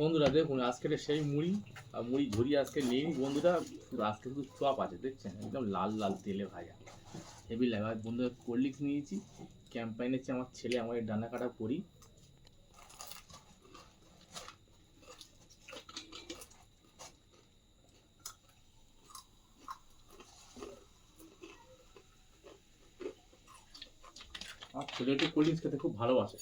বন্ধুরা দেখুন আজকের সেই মুড়ি আর মুড়ি ঝুরি আজকে নেই বন্ধুরা, শুধু আজকে শুধু চপ আছে দেখছেন, একদম লাল লাল তেলে ভাজা, হেভি লাগে। আর বন্ধুরা কোল্ড ড্রিঙ্কস নিয়েছি, ক্যাম্পাইন হচ্ছে আমার ছেলে, আমার এই ডানা কাটা পরি। আমার ছেলে একটু কোল্ড ড্রিঙ্কস খেতে খুব ভালোবাসে।